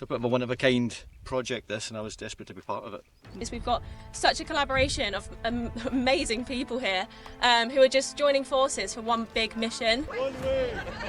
It's a bit of a one-of-a-kind project, this, and I was desperate to be part of it. We've got such a collaboration of amazing people here who are just joining forces for one big mission.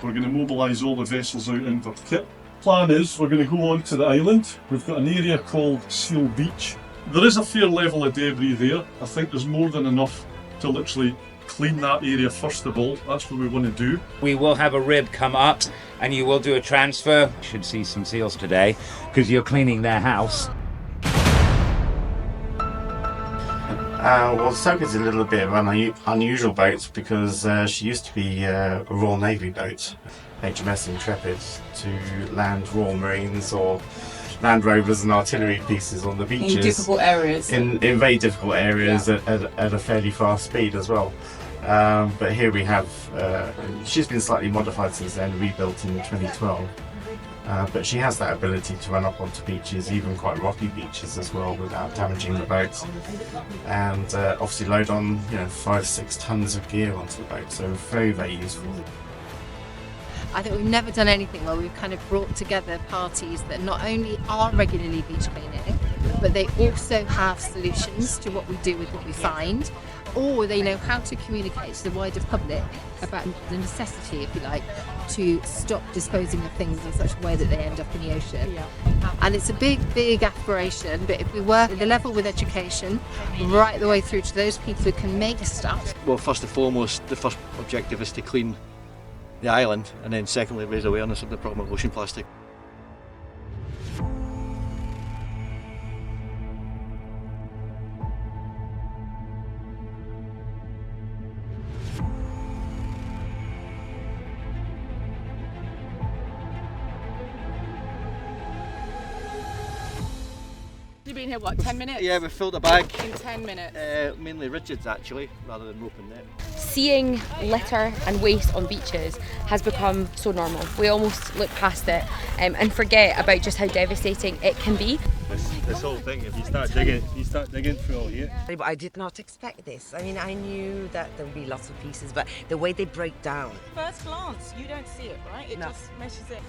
We're going to mobilise all the vessels out in kit. Plan is we're going to go onto the island. We've got an area called Seal Beach. There is a fair level of debris there. I think there's more than enough to literally clean that area first of all. That's what we want to do. We will have a rib come up and you will do a transfer. You should see some seals today because you're cleaning their house. Well, Soka's a little bit of an unusual boat because she used to be a Royal Navy boat, HMS Intrepid, to land Royal Marines or Land Rovers and artillery pieces on the beaches. In difficult areas. In very difficult areas, yeah. at a fairly fast speed as well. But here we have, she's been slightly modified since then, rebuilt in 2012. But she has that ability to run up onto beaches, even quite rocky beaches as well, without damaging the boat. And obviously load on 5-6 tons of gear onto the boat, so very, very useful. I think we've never done anything where we've kind of brought together parties that not only are regularly beach cleaning, but they also have solutions to what we do with what we find, or they know how to communicate to the wider public about the necessity, if you like, to stop disposing of things in such a way that they end up in the ocean. Yeah. And it's a big, big aspiration, but if we work at the level with education, right the way through to those people who can make stuff. Well, first and foremost, the first objective is to clean the island, and then secondly raise awareness of the problem of ocean plastic. You've been here, what, 10 minutes? Yeah, we filled a bag. In 10 minutes? Mainly rigids actually, rather than rope and net. Seeing litter and waste on beaches has become so normal. We almost look past it and forget about just how devastating it can be. This whole thing, if you start digging through all here. But I did not expect this. I mean, I knew that there would be lots of pieces, but the way they break down. First glance, you don't see it, right? It just meshes it.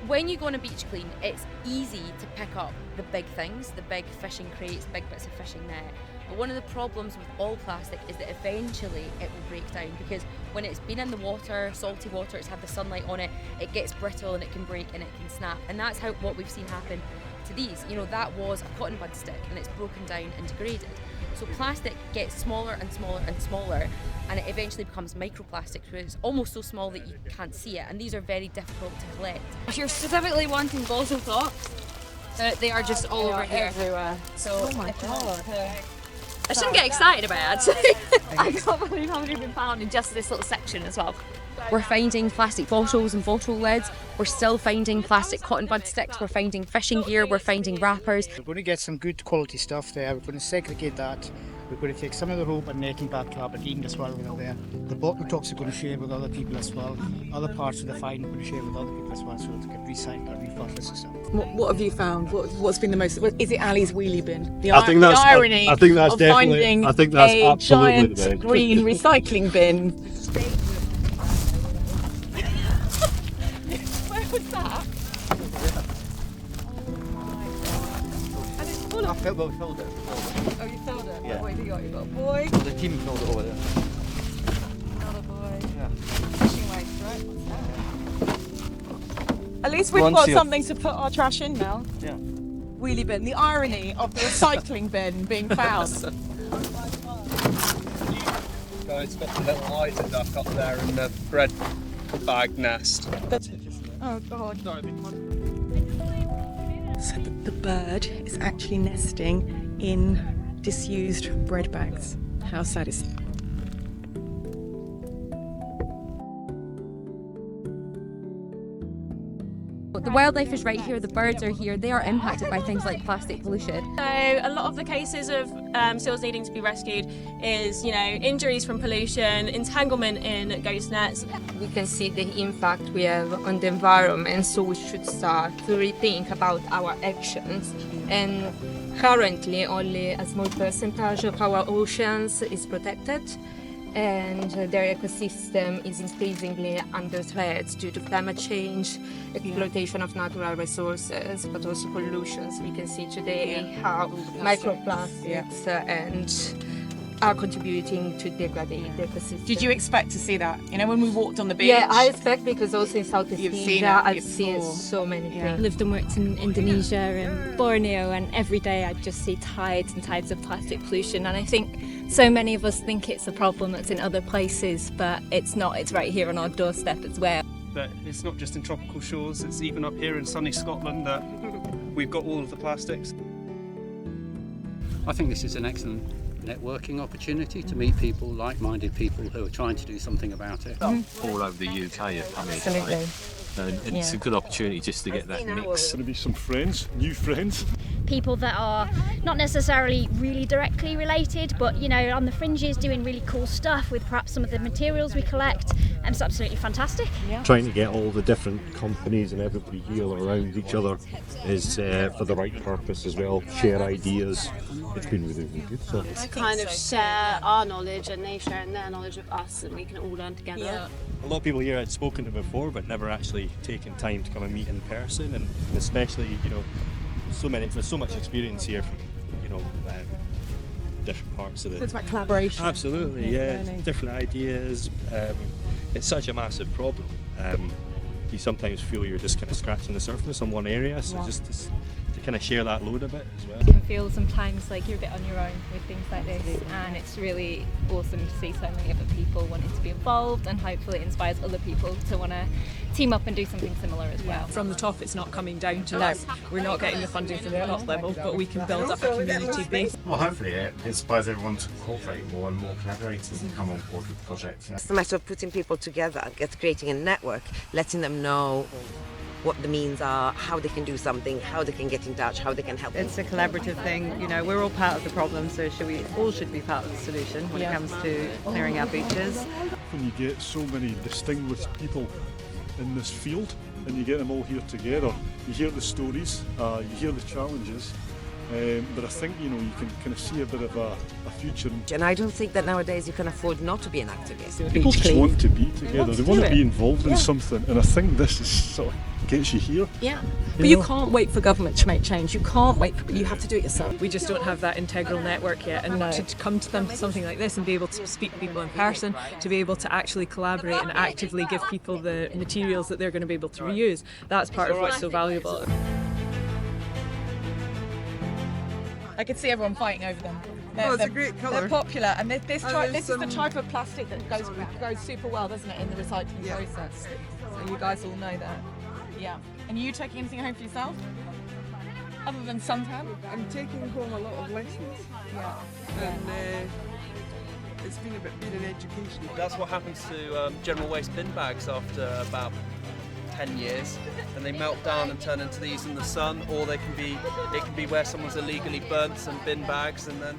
When you go on a beach clean, it's easy to pick up the big things, the big fishing crates, big bits of fishing net. But one of the problems with all plastic is that eventually it will break down, because when it's been in the water, salty water, it's had the sunlight on it, it gets brittle and it can break and it can snap. And that's what we've seen happen to these. That was a cotton bud stick and it's broken down and degraded. So plastic gets smaller and smaller and smaller, and it eventually becomes microplastic, where it's almost so small that you can't see it, and these are very difficult to collect. If you're specifically wanting balls of clocks, they are just all over here. Everywhere. So, oh my god. I shouldn't get excited about it actually. I can't believe how many have been found in just this little section as well. We're finding plastic bottles and bottle lids. We're still finding plastic cotton bud sticks. We're finding fishing gear. We're finding wrappers. We're going to get some good quality stuff there. We're going to segregate that. We're going to take some of the rope and netting back to Aberdeen as well over there. The bottle tops are going to share with other people as well. Other parts of the find we're going to share with other people as well, so it can recycle and repurpose and stuff. What have you found? What's been the most? Is it Ali's wheelie bin? The I think that's irony I think that's of definitely. finding I think that's a absolutely giant the best. green recycling bin. Where was that? I filled it. Oh, you filled it? Yeah. What have you got? You got a boy? Well, the team filled it over there. Another boy. Yeah. Fishing waste, right? What's that? At least we've One got seal. something to put our trash in now. Yeah. Wheelie bin. The irony of the recycling bin being found. It's got the little Isaac duck up there in the bread bag nest. Oh god. So the bird is actually nesting in disused bread bags. How sad is that? The wildlife is right here, the birds are here, they are impacted by things like plastic pollution. So a lot of the cases of seals needing to be rescued is, injuries from pollution, entanglement in ghost nets. We can see the impact we have on the environment, so we should start to rethink about our actions. And currently only a small percentage of our oceans is protected. and their ecosystem is increasingly under threat due to climate change, exploitation of natural resources, but also pollutions. We can see today how microplastics and are contributing to degrade the ecosystem. Did you expect to see that? You know, when we walked on the beach? Yeah, I expect, because also in Southeast You've seen Asia, it I've seen before. so many things. Lived and worked in Indonesia and Borneo, and every day I just see tides and tides of plastic pollution. And I think so many of us think it's a problem that's in other places, but it's not. It's right here on our doorstep as well. But it's not just in tropical shores, it's even up here in sunny Scotland that we've got all of the plastics. I think this is an excellent networking opportunity to meet people, like-minded people who are trying to do something about it. All over the UK are coming. Absolutely. And it's a good opportunity just to get that mix. Going to be some friends, new friends. People that are not necessarily really directly related, but you know, on the fringes doing really cool stuff with perhaps some of the materials we collect, and it's absolutely fantastic. Trying to get all the different companies and everybody here around each other is for the right purpose as well. Share ideas. It's been really, really good. So. To kind of share our knowledge and they sharing their knowledge with us, and we can all learn together. Yeah. A lot of people here I'd spoken to before, but never actually taken time to come and meet in person, and especially, you know, there's so much experience here from, you know, different parts of the... It's about collaboration. Absolutely, yeah. Different ideas. It's such a massive problem. You sometimes feel you're just kind of scratching the surface on one area, so just to kind of share that load a bit as well. You can feel sometimes like you're a bit on your own with things like this, and it's really awesome to see so many other people wanting to be involved, and hopefully it inspires other people to want to team up and do something similar as well. From the top, it's not coming down to us. We're not getting the funding from the top level, but we can build up a community base. Well, hopefully it inspires everyone to cooperate more and more collaborators and come on board with the project. It's a matter of putting people together, creating a network, letting them know what the means are, how they can do something, how they can get in touch, how they can help. It's a collaborative thing, you know, we're all part of the problem, so we all should be part of the solution when it comes to clearing our beaches. When you get so many distinguished people in this field and you get them all here together, you hear the stories, you hear the challenges, but I think, you know, you can kind of see a bit of a future. And I don't think that nowadays you can afford not to be an activist. People just want to be together, they want to be involved in something, and I think this is sort of gets you here. Yeah, but you can't wait for government to make change. You can't wait you have to do it yourself. We just don't have that integral network yet, and to come to them something like this and be able to speak to people in person, to be able to actually collaborate and actively give people the materials that they're going to be able to reuse, that's part of what's so valuable. I could see everyone fighting over them. It's a great colour. They're popular, and this is the type of plastic that goes super well, doesn't it, in the recycling process. So you guys all know that. Yeah. And are you taking anything home for yourself? Other than suntan? I'm taking home a lot of lessons. Yeah. And it's been an education. That's what happens to general waste bin bags after about 10 years, and they melt down and turn into these in the sun, or it can be where someone's illegally burnt some bin bags and then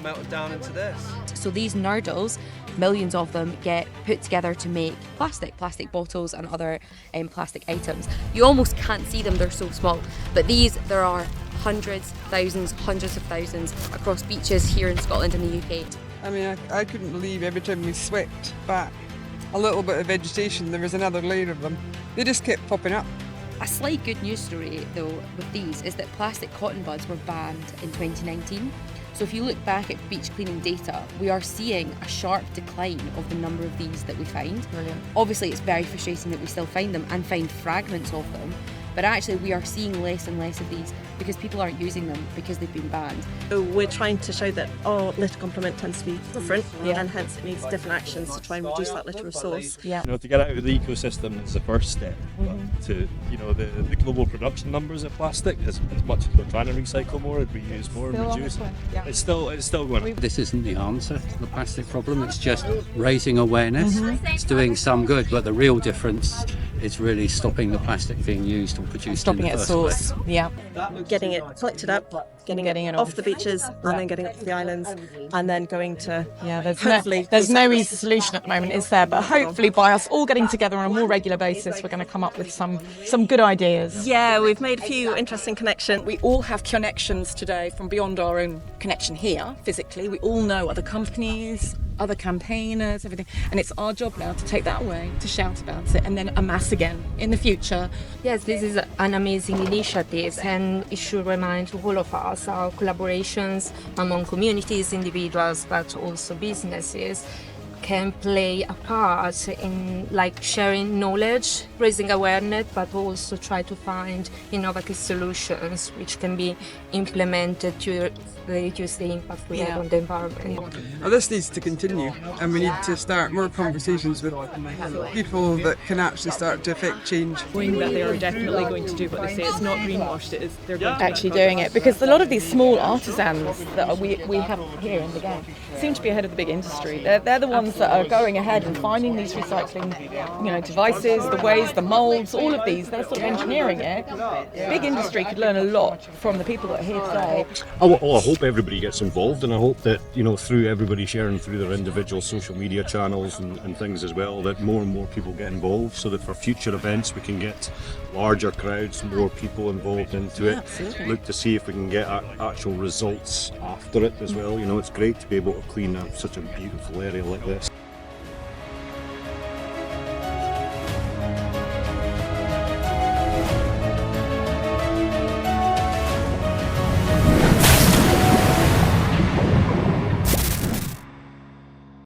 melted down into this. So these nurdles, millions of them, get put together to make plastic bottles and other plastic items. You almost can't see them, they're so small. But there are hundreds of thousands across beaches here in Scotland and the UK. I mean, I couldn't believe every time we swept back a little bit of vegetation, there was another layer of them. They just kept popping up. A slight good news story though with these is that plastic cotton buds were banned in 2019. So if you look back at beach cleaning data, we are seeing a sharp decline of the number of these that we find. Brilliant. Obviously it's very frustrating that we still find them and find fragments of them, but actually we are seeing less and less of these because people aren't using them because they've been banned. So we're trying to show that our litter complement tends to be different, and hence it needs different actions to try and reduce that litter resource. You know, to get out of the ecosystem is the first step. But to, you know, the global production numbers of plastic, as much as we're trying to recycle more and reuse more and reduce, it's still going on. This isn't the answer to the plastic problem, it's just raising awareness. It's doing some good, but the real difference is really stopping the plastic being used or produced in the first place. Yeah. Getting it collected up, getting it off the beaches, and then getting it to the islands, and then going to there's no easy solution at the moment, is there? But hopefully by us all getting together on a more regular basis, we're going to come up with some good ideas. Yeah, we've made a few interesting connections. We all have connections today from beyond our own connection here physically. We all know other companies, other campaigners, everything. And it's our job now to take that away, to shout about it, and then amass again in the future. Yes, this is an amazing initiative, and it should remind all of us our collaborations among communities, individuals, but also businesses can play a part in like sharing knowledge, raising awareness, but also try to find innovative solutions which can be implemented to reduce the impact we have on the environment. Well, this needs to continue, and we need to start more conversations with people that can actually start to affect change. Knowing that they are definitely going to do what they say. It's not greenwashed, it is they're going to actually doing it, because a lot of these small artisans that we have here in the game seem to be ahead of the big industry. They're the ones that are going ahead and finding these recycling, devices, the ways, the molds, all of these. They're sort of engineering it. Big industry could learn a lot from the people that are here today. I hope everybody gets involved, and I hope that through everybody sharing through their individual social media channels and things as well, that more and more people get involved, so that for future events we can get larger crowds, more people involved into it. Absolutely. Look to see if we can get actual results after it as well. It's great to be able to clean up such a beautiful area like this.